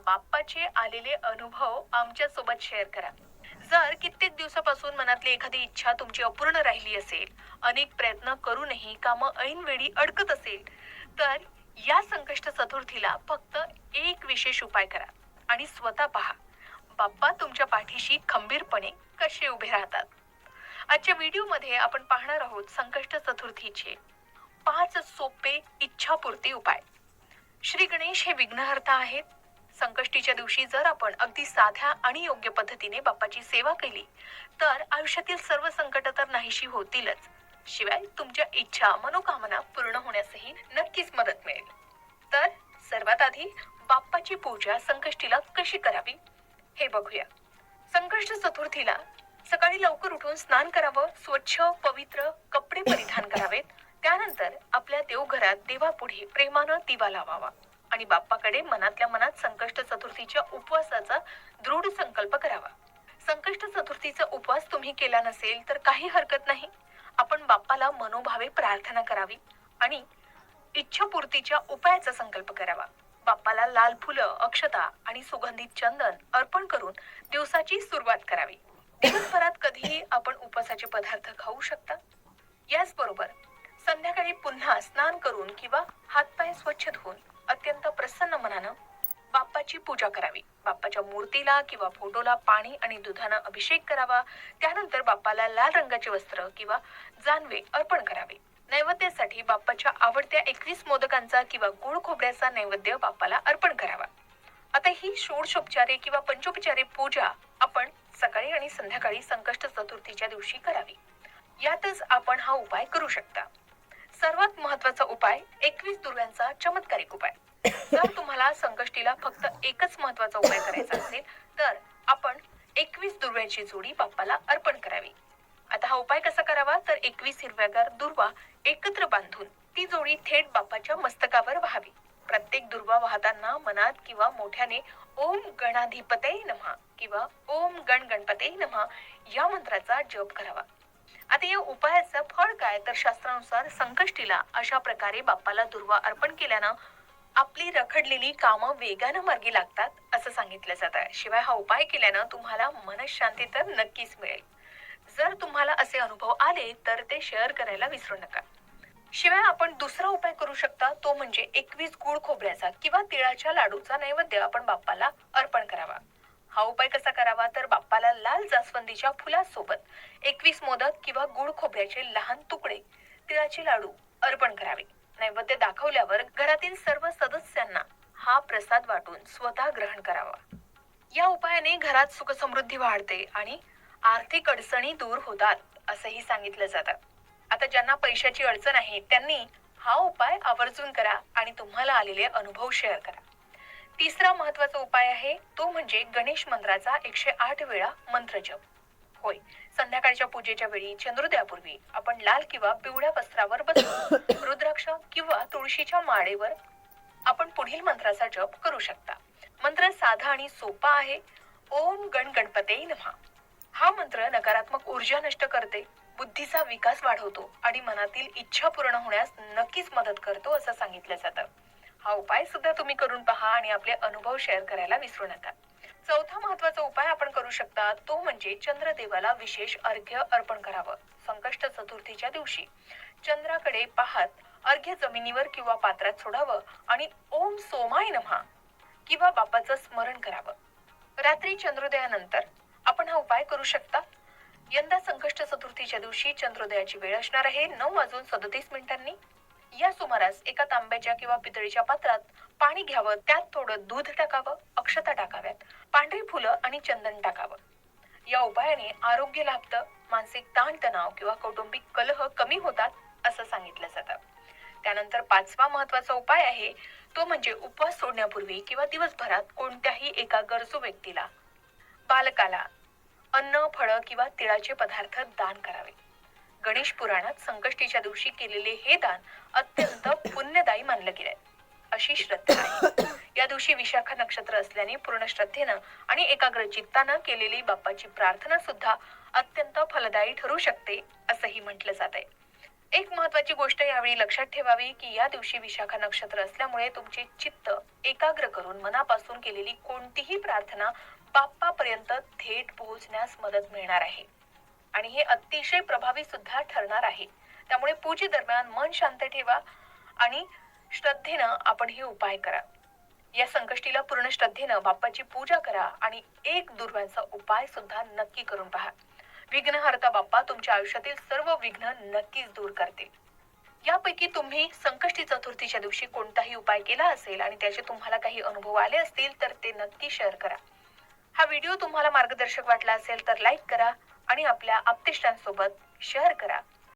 बाप्पाचे आलेले अनुभव आमच्या सोबत शेअर करा. जर कित्येक दिवसापासून मनातली एखादी इच्छा तुमची अपूर्ण राहिली असेल, अनेक प्रयत्न करूनही कामं ऐनवेळी अडकत असेल, तर या संकष्ट चतुर्थीला फक्त एक विशेष उपाय करा आणि स्वतः पहा बाप्पा तुमच्या पाठीशी खंबीरपणे कसे उभे राहतात. आजच्या व्हिडिओमध्ये आपण पाहणार आहोत संकष्ट चतुर्थीचे 5 सोपे इच्छापूर्ती उपाय. श्री गणेश हे विघ्नहर्ता आहेत. संकष्टीच्या दिवशी जर आपण अगदी साध्या आणि योग्य पद्धतीने बाप्पाची सेवा केली तर आयुष्यातील सर्व संकट तर नाहीशी होतीलच, शिवाय तुमच्या इच्छा मनोकामना पूर्ण होण्यासही नक्कीच मदत मिळेल. तर सर्वात आधी बाप्पाची पूजा संकष्टीला कशी करावी हे बघूया. संकष्ट चतुर्थीला सकाळी लवकर उठून स्नान करावं, स्वच्छ पवित्र कपडे परिधान करावेत. त्यानंतर आपल्या देवघरात देवापुढे प्रेमानं दिवा लावावा आणि बाप्पाकडे मनातल्या मनात संकष्ट चतुर्थीच्या उपवासाचा दृढ संकल्प करावा. संकष्ट चतुर्थीचा उपवास तुम्ही केला नसेल तर काही हरकत नाही. आपण बाप्पाला मनोभावे प्रार्थना करावी आणि इच्छापूर्तीच्या उपायाचा संकल्प करावा. बाप्पाला लाल फुलं, अक्षता आणि सुगंधित चंदन अर्पण करून दिवसाची सुरुवात करावी. दिवसभरात कधीही आपण उपवासाचे पदार्थ खाऊ शकता. याचबरोबर संध्याकाळी पुन्हा स्नान करून किंवा हातपाय स्वच्छ धुवून अत्यंत प्रसन्न मनानं बाप्पाची पूजा करावी. बाप्पाच्या मूर्तीला किंवा फोटोला पाणी आणि दुधानं अभिषेक करावा. त्यानंतर बाप्पाला लाल रंगाचे वस्त्र किंवा जानवे अर्पण करावे. नैवेद्यासाठी बाप्पाच्या आवडत्या 21 मोदकांचा किंवा गुळ खोबऱ्याचा नैवेद्य बाप्पाला अर्पण करावा. आता ही षोडशोपचारे किंवा पंचोपचारे पूजा आपण सकाळी आणि संध्याकाळी संकष्ट चतुर्थीच्या दिवशी करावी. यातच आपण हा उपाय करू शकता. सर्वात महत्वाचा उपाय 21 दुर्व्यांचा चमत्कारिक उपाय. जर तुम्हाला संकष्टीला फक्त एकच महत्वाचा उपाय करायचा असेल तर आपण 21 दुर्व्यांची जोडी बाप्पाला अर्पण करावी. आता हा उपाय कसा करावा तर 21 हिरव्यागार दुर्वा एकत्र बांधून ती जोडी थेट बाप्पाच्या मस्तकावर व्हावी. प्रत्येक दुर्वा वाहताना मनात किंवा मोठ्याने ओम गणाधिपते नमः किंवा ओम गण गणपते नमः या मंत्राचा जप करावा. आता या उपायाचं फळ काय तर शास्त्रानुसार संकष्टीला अशा प्रकारे बाप्पाला दुर्वा अर्पण केल्यानं आपली रखडलेली कामं वेगानं मार्गी लागतात असं सांगितलं जातं. शिवाय हा उपाय केल्यानं तुम्हाला मनशांती तर नक्कीच मिळेल. जर तुम्हाला असे अनुभव आले तर ते शेअर करायला विसरू नका. शिवाय आपण दुसरा उपाय करू शकता, तो म्हणजे 21 गुळ खोबऱ्याचा किंवा तिळाच्या लाडूचा नैवेद्य आपण बाप्पाला अर्पण करावा. हा उपाय कसा करावा तर बाप्पाला लाल जास्वंदीच्या फुलासोबत 21 मोदक किंवा गुळ खोबऱ्याचे लहान तुकडे, तिळाचे लाडू अर्पण करावे. नैवेद्य दाखवल्यावर घरातील सर्व सदस्यांना हा प्रसाद वाटून स्वतः ग्रहण करावा. या उपायाने घरात सुख समृद्धी वाढते आणि आर्थिक अडचणी दूर होतात असंही सांगितलं जातं. आता ज्यांना पैशाची अडचण आहे त्यांनी हा उपाय आवर्जून करा आणि तुम्हाला आलेले अनुभव शेअर करा. तिसरा महत्वाचा उपाय आहे तो म्हणजे गणेश मंत्राचा 108 वेळा मंत्र जप. होय, संध्याकाळच्या पूजेच्या वेळी चंद्रोदयापूर्वी आपण लाल किंवा पिवळ्या वस्त्रावर बसून रुद्राक्ष किंवा तुळशीच्या माळेवर आपण पुढील मंत्राचा जप करू शकता. मंत्र साधा आणि सोपा आहे. ओम गण गणपते नमः. हा मंत्र नकारात्मक ऊर्जा नष्ट करते, बुद्धीचा विकास वाढवतो आणि मनातील इच्छा पूर्ण होण्यास नक्कीच मदत करतो असं सांगितलं जातं. हा उपाय सुद्धा तुम्ही करून पहा आणि आपले अनुभव शेअर करायला विसरू नका. चौथा महत्वाचा उपाय आपण करू शकता तो म्हणजे चंद्रदेवाला विशेष अर्घ्य अर्पण करावं. संकष्ट चतुर्थीच्या दिवशी चंद्राकडे पाहत अर्घ्य जमिनीवर किंवा पात्रात सोडावं आणि ओम सोमाय नमः किंवा बाप्पाचं स्मरण करावं. रात्री चंद्रोदयानंतर आपण हा उपाय करू शकता. यंदा संकष्ट चतुर्थीच्या दिवशी चंद्रोदयाची वेळ असणार आहे 9:37 या सुमारास एका तांब्याच्या किंवा पितळीच्या पात्रात पाणी घ्यावं. त्यात थोडं दूध टाकावं, अक्षता टाकाव्यात, पांढरी फुलं आणि चंदन टाकावं. या उपायाने आरोग्य लाभतं, मानसिक ताणतणाव किंवा कौटुंबिक कलह कमी होतात असं सांगितलं जातं. त्यानंतर 5वा महत्वाचा उपाय आहे तो म्हणजे उपवास सोडण्यापूर्वी किंवा दिवसभरात कोणत्याही एका गरजू व्यक्तीला, बालकाला अन्न, फळं किंवा तिळाचे पदार्थ दान करावे. गणेश पुराणात संकष्टीच्या दिवशी केलेले हे दान अत्यंत पुण्यदायी मानलं गेलंय अशी श्रद्धा आहे. या दिवशी विशाखा नक्षत्र असल्याने पूर्ण श्रद्धेनं आणि एकाग्र चित्तानं केलेली बाप्पाची प्रार्थना सुद्धा अत्यंत फलदायी ठरू शकते असंही म्हटलं जात आहे. एक महत्वाची गोष्ट यावेळी लक्षात ठेवावी की या दिवशी विशाखा नक्षत्र असल्यामुळे तुमचे चित्त एकाग्र करून मनापासून केलेली कोणतीही प्रार्थना बाप्पापर्यंत थेट पोहोचण्यास मदत मिळणार आहे आणि हे अतिशय प्रभावी सुद्धा ठरणार आहे. त्यामुळे पूजे दरम्यान मन शांत ठेवा आणि श्रद्धेनं आपण हे उपाय करा. या संकष्टीला पूर्ण श्रद्धेनं बाप्पाची पूजा करा आणि एक दुर्वांचा उपाय सुद्धा नक्की करून पहा. विघ्नहर्ता बाप्पा तुमच्या आयुष्यातील सर्व विघ्न नक्कीच दूर करतील. यापैकी तुम्ही संकष्टी चतुर्थीच्या दिवशी कोणताही उपाय केला असेल आणि त्याचे तुम्हाला काही अनुभव आले असतील तर ते नक्की शेअर करा. हा व्हिडिओ तुम्हाला मार्गदर्शक वाटला असेल तर लाईक करा आणि आपल्या आप्तेष्टांसोबत शेअर करा.